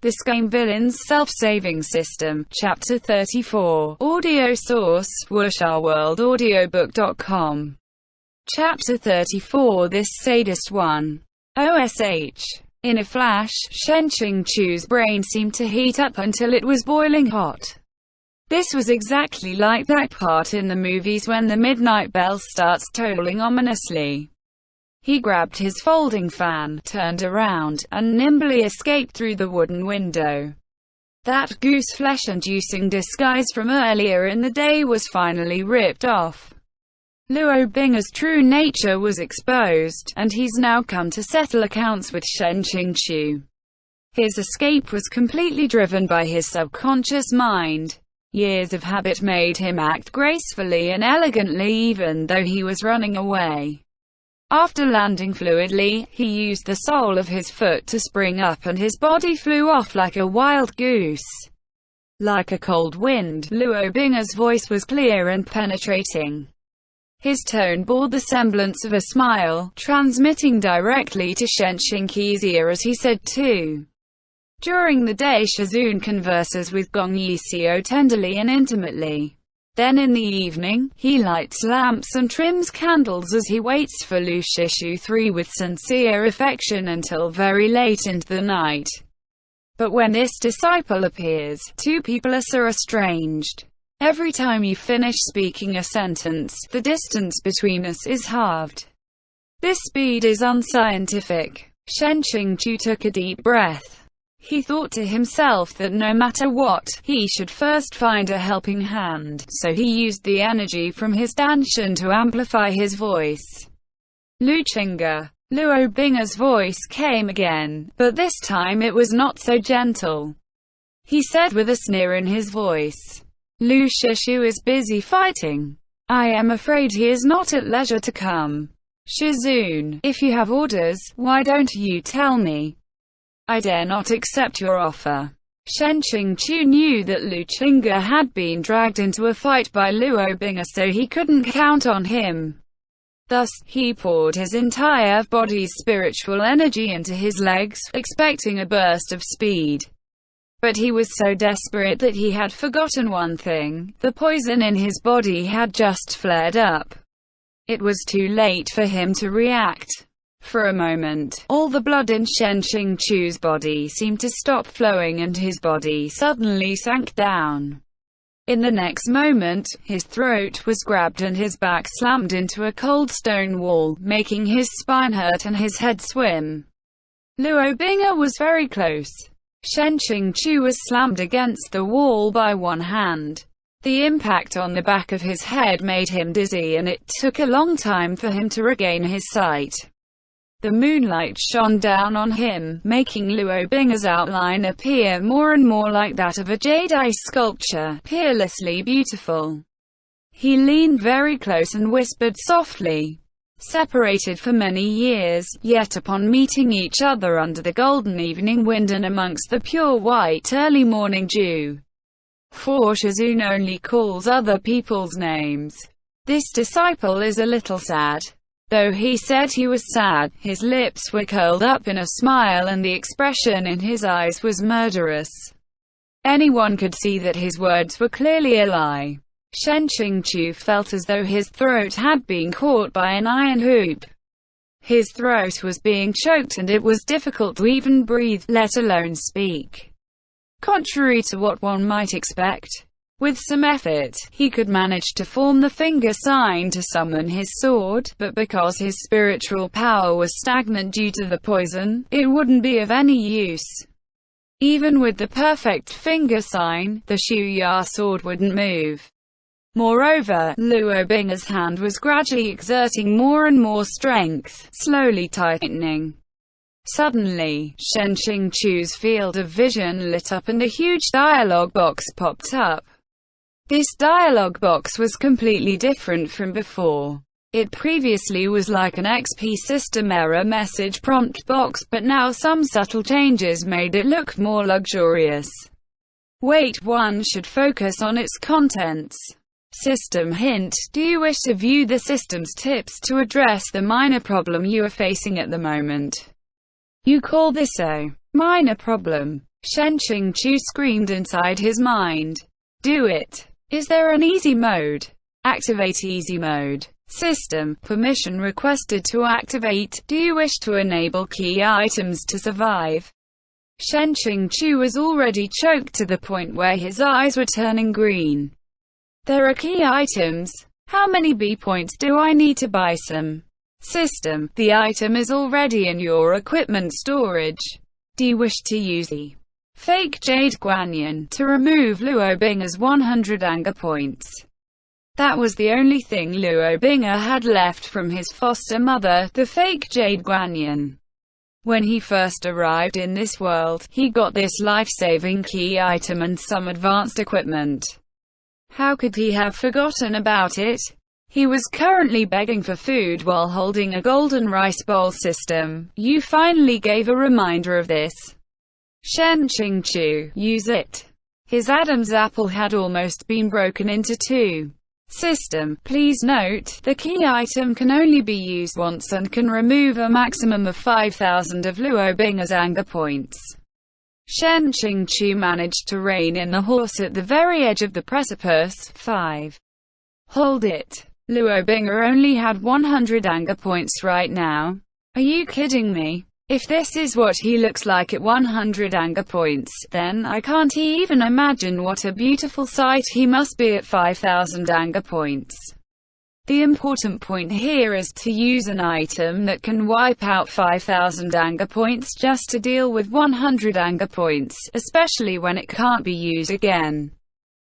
The Scum Villain's Self-Saving System, Chapter 34. Audio source, wuxia-world-audiobook.com. Chapter 34. This sadist one. OSH. In a flash, Xiāng Tóngxiù's brain seemed to heat up until it was boiling hot. This was exactly like that part in the movies when the midnight bell starts tolling ominously. He grabbed his folding fan, turned around, and nimbly escaped through the wooden window. That goose-flesh-inducing disguise from earlier in the day was finally ripped off. Luo Bing's true nature was exposed, and he's now come to settle accounts with Xiāng Tóngxiù. His escape was completely driven by his subconscious mind. Years of habit made him act gracefully and elegantly even though he was running away. After landing fluidly, he used the sole of his foot to spring up and his body flew off like a wild goose. Like a cold wind, Luo Bing's voice was clear and penetrating. His tone bore the semblance of a smile, transmitting directly to Xiāng Tóngxiù's ear as he said too. During the day Shizun converses with Gong Yixio tenderly and intimately. Then in the evening, he lights lamps and trims candles as he waits for Lu Shishu III with sincere affection until very late into the night. But when this disciple appears, two people are so estranged. Every time you finish speaking a sentence, the distance between us is halved. This speed is unscientific. Xiāng Tóngxiù took a deep breath. He thought to himself that no matter what, he should first find a helping hand, so he used the energy from his danshan to amplify his voice. Lu Qingge. Luo Bing's voice came again, but this time it was not so gentle. He said with a sneer in his voice, "Lu Shishu is busy fighting. I am afraid he is not at leisure to come. Shizun, if you have orders, why don't you tell me? I dare not accept your offer." Xiāng Tóngxiù knew that Lu Qingge had been dragged into a fight by Luo Bing, so he couldn't count on him. Thus, he poured his entire body's spiritual energy into his legs, expecting a burst of speed. But he was so desperate that he had forgotten one thing: the poison in his body had just flared up. It was too late for him to react. For a moment, all the blood in Xiāng Tóngxiù's body seemed to stop flowing and his body suddenly sank down. In the next moment, his throat was grabbed and his back slammed into a cold stone wall, making his spine hurt and his head swim. Luo Bing was very close. Xiāng Tóngxiù was slammed against the wall by one hand. The impact on the back of his head made him dizzy and it took a long time for him to regain his sight. The moonlight shone down on him, making Luo Bing's outline appear more and more like that of a jadeite sculpture, peerlessly beautiful. He leaned very close and whispered softly. Separated for many years, yet upon meeting each other under the golden evening wind and amongst the pure white early morning dew. For Shizun only calls other people's names. This disciple is a little sad. Though he said he was sad, his lips were curled up in a smile and the expression in his eyes was murderous. Anyone could see that his words were clearly a lie. Xiāng Tóngxiù felt as though his throat had been caught by an iron hoop. His throat was being choked and it was difficult to even breathe, let alone speak. Contrary to what one might expect, with some effort, he could manage to form the finger sign to summon his sword, but because his spiritual power was stagnant due to the poison, it wouldn't be of any use. Even with the perfect finger sign, the Shuya sword wouldn't move. Moreover, Luo Bing's hand was gradually exerting more and more strength, slowly tightening. Suddenly, Xiāng Tóngxiù's field of vision lit up and a huge dialogue box popped up. This dialogue box was completely different from before. It previously was like an XP system error message prompt box, but now some subtle changes made it look more luxurious. Wait, one should focus on its contents. System hint: do you wish to view the system's tips to address the minor problem you are facing at the moment? You call this a minor problem. Xiāng screamed inside his mind. Do it. Is there an easy mode? Activate easy mode. System. Permission requested to activate. Do you wish to enable key items to survive? Xiāng was already choked to the point where his eyes were turning green. There are key items. How many B points do I need to buy some? System. The item is already in your equipment storage. Do you wish to use the fake Jade Guanyin to remove Luo Binger's 100 anger points? That was the only thing Luo Binger had left from his foster mother, the fake Jade Guanyin. When he first arrived in this world, he got this life-saving key item and some advanced equipment. How could he have forgotten about it? He was currently begging for food while holding a golden rice bowl system. You finally gave a reminder of this. Xiāng, use it. His Adam's apple had almost been broken into two. System. Please note, the key item can only be used once and can remove a maximum of 5,000 of Luo Binger's anger points. Xiāng managed to rein in the horse at the very edge of the precipice. 5. Hold it. Luo Binger only had 100 anger points right now. Are you kidding me? If this is what he looks like at 100 anger points, then I can't even imagine what a beautiful sight he must be at 5,000 anger points. The important point here is to use an item that can wipe out 5,000 anger points just to deal with 100 anger points, especially when it can't be used again.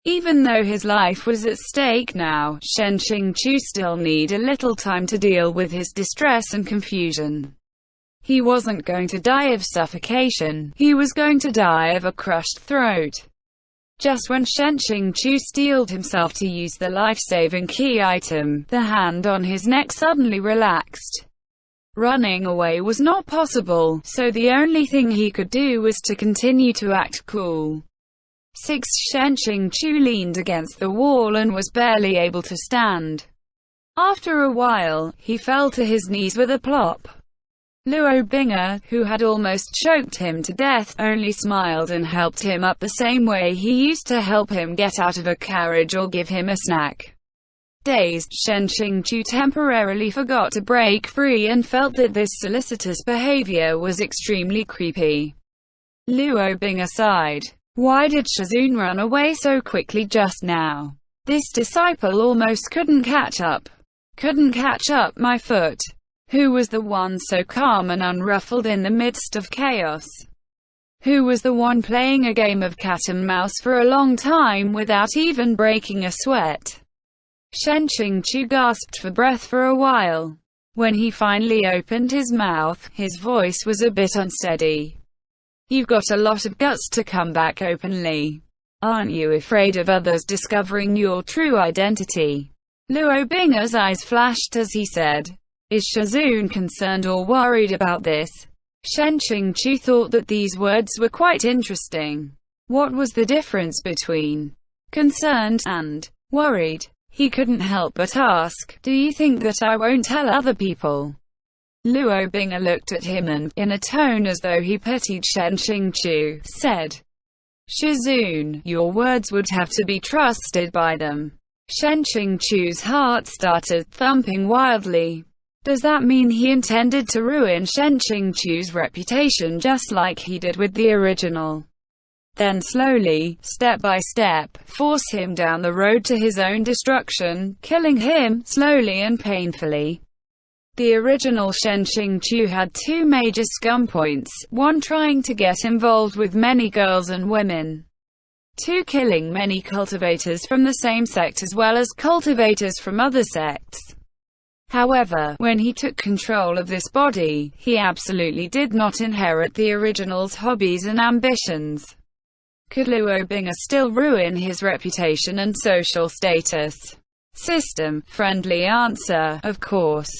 Even though his life was at stake now, Xiāng still need a little time to deal with his distress and confusion. He wasn't going to die of suffocation, he was going to die of a crushed throat. Just when Xiāng steeled himself to use the life-saving key item, the hand on his neck suddenly relaxed. Running away was not possible, so the only thing he could do was to continue to act cool. 6. Xiāng leaned against the wall and was barely able to stand. After a while, he fell to his knees with a plop. Luo Binger, who had almost choked him to death, only smiled and helped him up the same way he used to help him get out of a carriage or give him a snack. Dazed, Xiāng temporarily forgot to break free and felt that this solicitous behavior was extremely creepy. Luo Binger sighed. Why did Xiāng run away so quickly just now? This disciple almost couldn't catch up. Couldn't catch up my foot. Who was the one so calm and unruffled in the midst of chaos? Who was the one playing a game of cat and mouse for a long time without even breaking a sweat? Xiāng gasped for breath for a while. When he finally opened his mouth, his voice was a bit unsteady. You've got a lot of guts to come back openly. Aren't you afraid of others discovering your true identity? Luo Binger's eyes flashed as he said. Is Xiāng concerned or worried about this? Xiāng thought that these words were quite interesting. What was the difference between concerned and worried? He couldn't help but ask, do you think that I won't tell other people? Luo Binger looked at him and, in a tone as though he pitied Xiāng, said, Xiāng, your words would have to be trusted by them. Xiāng's heart started thumping wildly. Does that mean he intended to ruin Xiāng's reputation just like he did with the original? Then slowly, step by step, force him down the road to his own destruction, killing him, slowly and painfully. The original Xiāng had two major scum points, one trying to get involved with many girls and women. 2. Killing many cultivators from the same sect as well as cultivators from other sects. However, when he took control of this body, he absolutely did not inherit the original's hobbies and ambitions. Could Luo Binger still ruin his reputation and social status? System. Friendly answer, of course.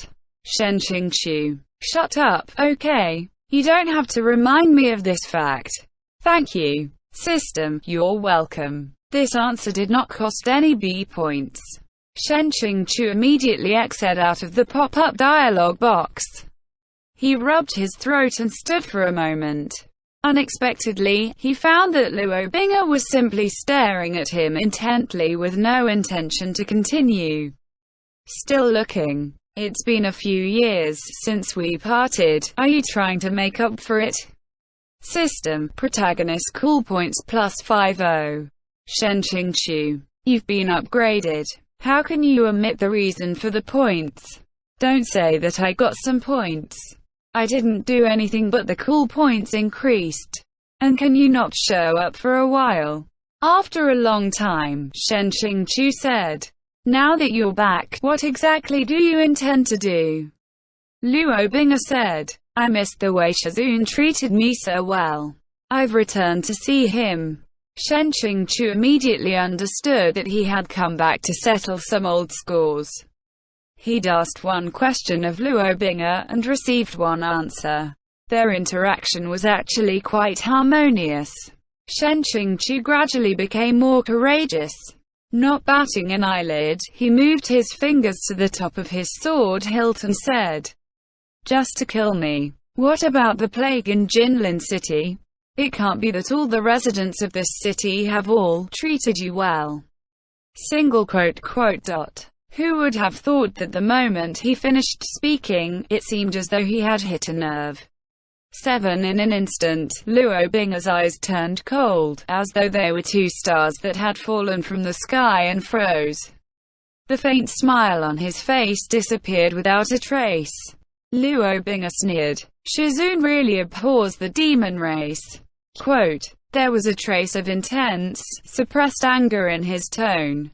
Xiāng. Shut up, okay? You don't have to remind me of this fact. Thank you. System. You're welcome. This answer did not cost any B points. Xiāng immediately exited out of the pop-up dialogue box. He rubbed his throat and stood for a moment. Unexpectedly, he found that Luo Bing'e was simply staring at him intently with no intention to continue. Still looking. It's been a few years since we parted. Are you trying to make up for it? System. Protagonist cool points +50. Xiāng Tóngxiù. You've been upgraded. How can you omit the reason for the points? Don't say that I got some points. I didn't do anything but the cool points increased. And can you not show up for a while? After a long time, Xiāng Tóngxiù said. Now that you're back, what exactly do you intend to do? Luo Bing'e said. I missed the way Shizun treated me so well. I've returned to see him. Xiāng Tóngxiù immediately understood that he had come back to settle some old scores. He'd asked one question of Luo Bing'e and received one answer. Their interaction was actually quite harmonious. Xiāng Tóngxiù gradually became more courageous. Not batting an eyelid, he moved his fingers to the top of his sword hilt and said, "Just to kill me. What about the plague in Jinlin City? It can't be that all the residents of this city have all treated you well." Who would have thought that the moment he finished speaking, it seemed as though he had hit a nerve. 7 In an instant, Luo Bing'e's eyes turned cold, as though they were two stars that had fallen from the sky and froze. The faint smile on his face disappeared without a trace. Luo Bing'e sneered. Shizun really abhors the demon race. Quote, there was a trace of intense, suppressed anger in his tone.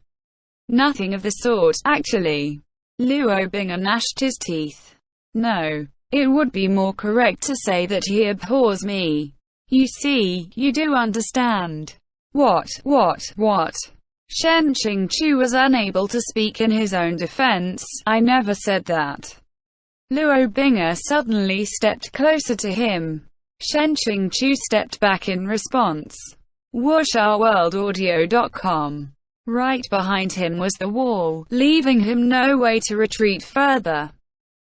Nothing of the sort, actually. Luo Bing'e gnashed his teeth. No. It would be more correct to say that he abhors me. You see, you do understand. What? Xiāng Tóngxiù was unable to speak in his own defense. I never said that. Luo Bing'e suddenly stepped closer to him. Xiāng Tóngxiù stepped back in response. WuxRWorldAudio.com. Right behind him was the wall, leaving him no way to retreat further.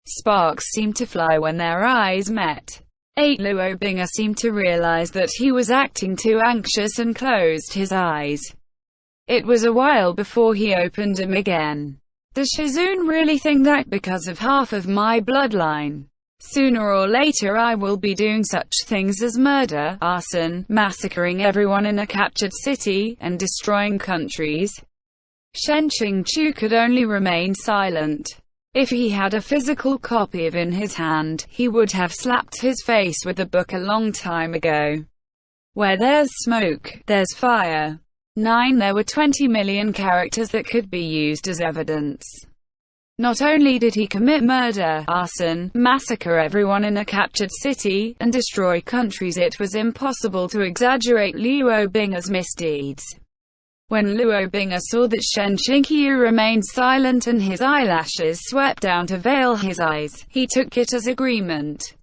Sparks seemed to fly when their eyes met. 8 Luo Bing'e seemed to realize that he was acting too anxious and closed his eyes. It was a while before he opened them again. Does Shizun really think that because of half of my bloodline, sooner or later I will be doing such things as murder, arson, massacring everyone in a captured city, and destroying countries? Xiāng Tóngxiù could only remain silent. If he had a physical copy of in his hand, he would have slapped his face with the book a long time ago. Where there's smoke, there's fire. 9 There were 20 million characters that could be used as evidence. Not only did he commit murder, arson, massacre everyone in a captured city, and destroy countries, it was impossible to exaggerate Luo Bing'e's misdeeds. When Luo Bing'e saw that Xiāng Tóngxiù remained silent and his eyelashes swept down to veil his eyes, he took it as agreement.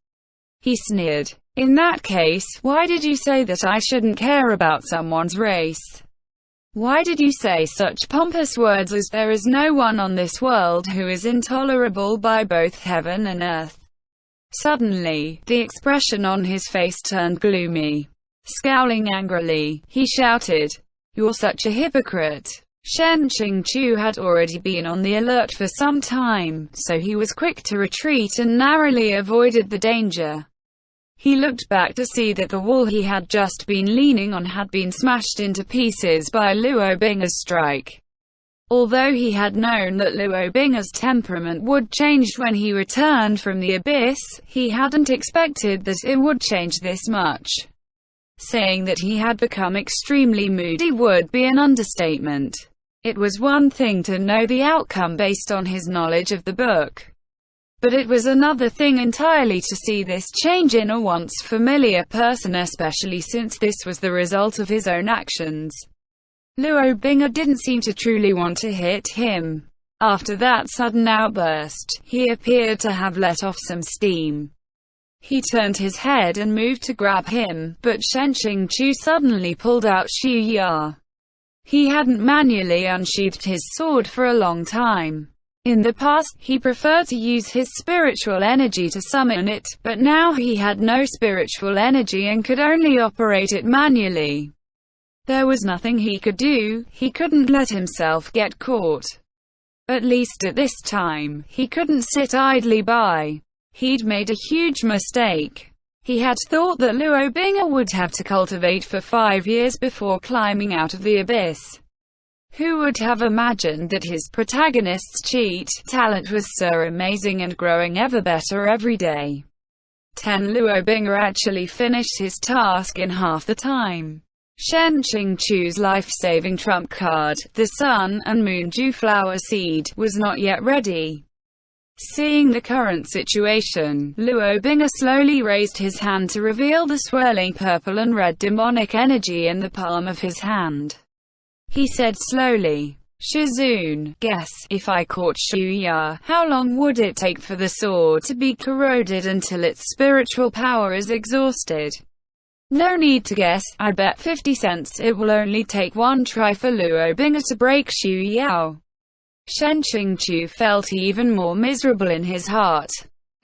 He sneered. In that case, why did you say that I shouldn't care about someone's race? Why did you say such pompous words as there is no one on this world who is intolerable by both heaven and earth? Suddenly, the expression on his face turned gloomy. Scowling angrily, he shouted, "You're such a hypocrite." Xiāng Tóngxiù had already been on the alert for some time, so he was quick to retreat and narrowly avoided the danger. He looked back to see that the wall he had just been leaning on had been smashed into pieces by Luo Bing'e's strike. Although he had known that Luo Bing'e's temperament would change when he returned from the abyss, he hadn't expected that it would change this much. Saying that he had become extremely moody would be an understatement. It was one thing to know the outcome based on his knowledge of the book. But it was another thing entirely to see this change in a once familiar person, especially since this was the result of his own actions. Luo Bing'e didn't seem to truly want to hit him. After that sudden outburst, he appeared to have let off some steam. He turned his head and moved to grab him, but Xiāng Tóngxiù suddenly pulled out Xu Ya. He hadn't manually unsheathed his sword for a long time. In the past, he preferred to use his spiritual energy to summon it, but now he had no spiritual energy and could only operate it manually. There was nothing he could do, he couldn't let himself get caught. At least at this time, he couldn't sit idly by. He'd made a huge mistake. He had thought that Luo Bing'er would have to cultivate for 5 years before climbing out of the abyss. Who would have imagined that his protagonist's cheat talent was so amazing and growing ever better every day? 10 Luo Bing'er actually finished his task in half the time. Shen Qingqiu's life-saving trump card, the Sun and Moon Dew Flower Seed, was not yet ready. Seeing the current situation, Luo Bing'er slowly raised his hand to reveal the swirling purple and red demonic energy in the palm of his hand. He said slowly, "Shizun, guess, if I caught Xu, how long would it take for the sword to be corroded until its spiritual power is exhausted?" "No need to guess, I bet 50 cents it will only take 1 try for Luo Bing'er to break Xu." Shen Qingqiu felt even more miserable in his heart.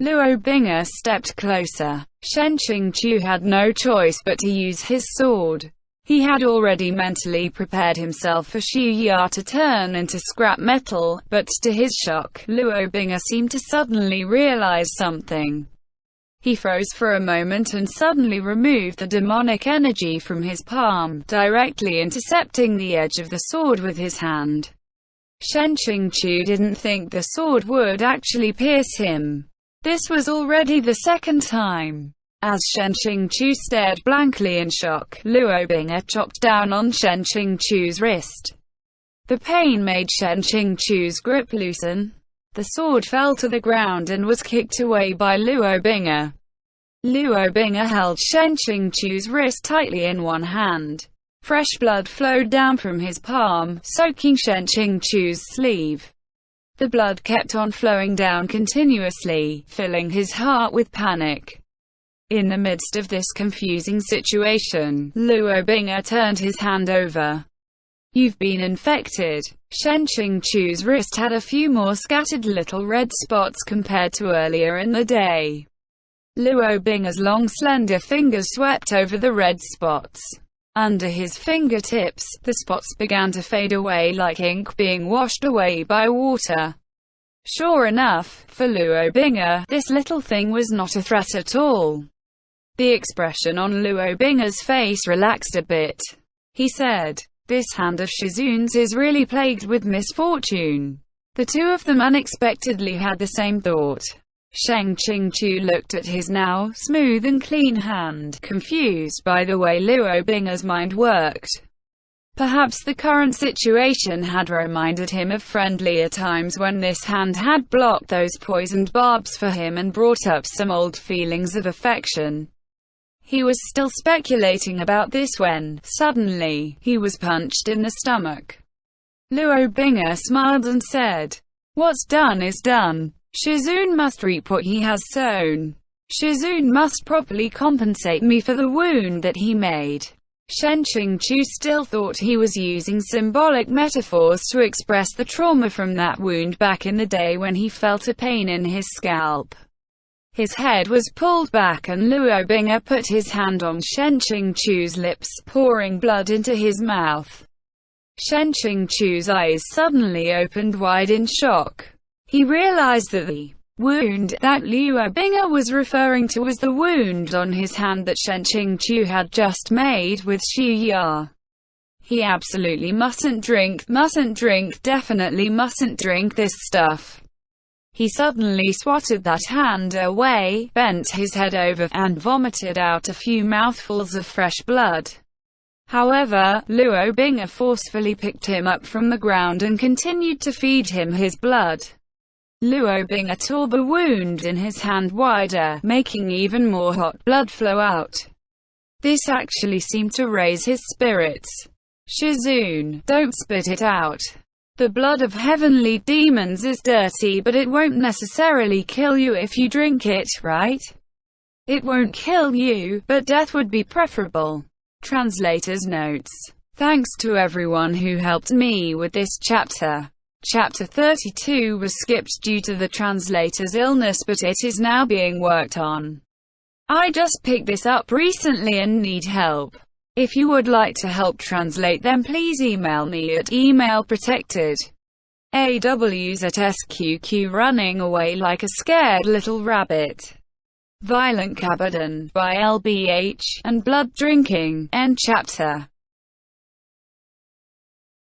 Luo Bing'er stepped closer. Shen Qingqiu had no choice but to use his sword. He had already mentally prepared himself for Xu to turn into scrap metal, but to his shock, Luo Bing'er seemed to suddenly realize something. He froze for a moment and suddenly removed the demonic energy from his palm, directly intercepting the edge of the sword with his hand. Shen Qingqiu didn't think the sword would actually pierce him. This was already the second time. As Shen Qingqiu stared blankly in shock, Luo Bing'er chopped down on Shen Qingqiu's wrist. The pain made Shen Qingqiu's grip loosen. The sword fell to the ground and was kicked away by Luo Bing'er. Luo Bing'er held Shen Qingqiu's wrist tightly in one hand. Fresh blood flowed down from his palm, soaking Shen Qingqiu's sleeve. The blood kept on flowing down continuously, filling his heart with panic. In the midst of this confusing situation, Luo Bing'er turned his hand over. "You've been infected." Shen Qingqiu's wrist had a few more scattered little red spots compared to earlier in the day. Luo Bing'er's long slender fingers swept over the red spots. Under his fingertips, the spots began to fade away like ink being washed away by water. Sure enough, for Luo Bing'er, this little thing was not a threat at all. The expression on Luo Bing'er's face relaxed a bit. He said, "This hand of Shizun's is really plagued with misfortune." The two of them unexpectedly had the same thought. Shen Qingqiu looked at his now smooth and clean hand, confused by the way Luo Bing'er's mind worked. Perhaps the current situation had reminded him of friendlier times when this hand had blocked those poisoned barbs for him and brought up some old feelings of affection. He was still speculating about this when, suddenly, he was punched in the stomach. Luo Bing'er smiled and said, "What's done is done. Shizun must reap what he has sown. Shizun must properly compensate me for the wound that he made." Shen Qingqiu still thought he was using symbolic metaphors to express the trauma from that wound back in the day when he felt a pain in his scalp. His head was pulled back and Luo Bing'er put his hand on Shen Qingqiu's lips, pouring blood into his mouth. Shen Qingqiu's eyes suddenly opened wide in shock. He realized that the wound that Luo Bing'er was referring to was the wound on his hand that Shen Qingqiu had just made with Xu. He absolutely mustn't drink, definitely mustn't drink this stuff. He suddenly swatted that hand away, bent his head over, and vomited out a few mouthfuls of fresh blood. However, Luo Bing'er forcefully picked him up from the ground and continued to feed him his blood. Luo Bing'er tore the wound in his hand wider, making even more hot blood flow out. This actually seemed to raise his spirits. "Shizun, don't spit it out. The blood of heavenly demons is dirty, but it won't necessarily kill you if you drink it, right? It won't kill you, but death would be preferable." Translator's notes. Thanks to everyone who helped me with this chapter. Chapter 32 was skipped due to the translator's illness, but it is now being worked on. I just picked this up recently and need help. If you would like to help translate them, please email me at emailprotected.aws@sqq. Running away like a scared little rabbit. Violent Cabadan by LBH, and Blood Drinking, End Chapter.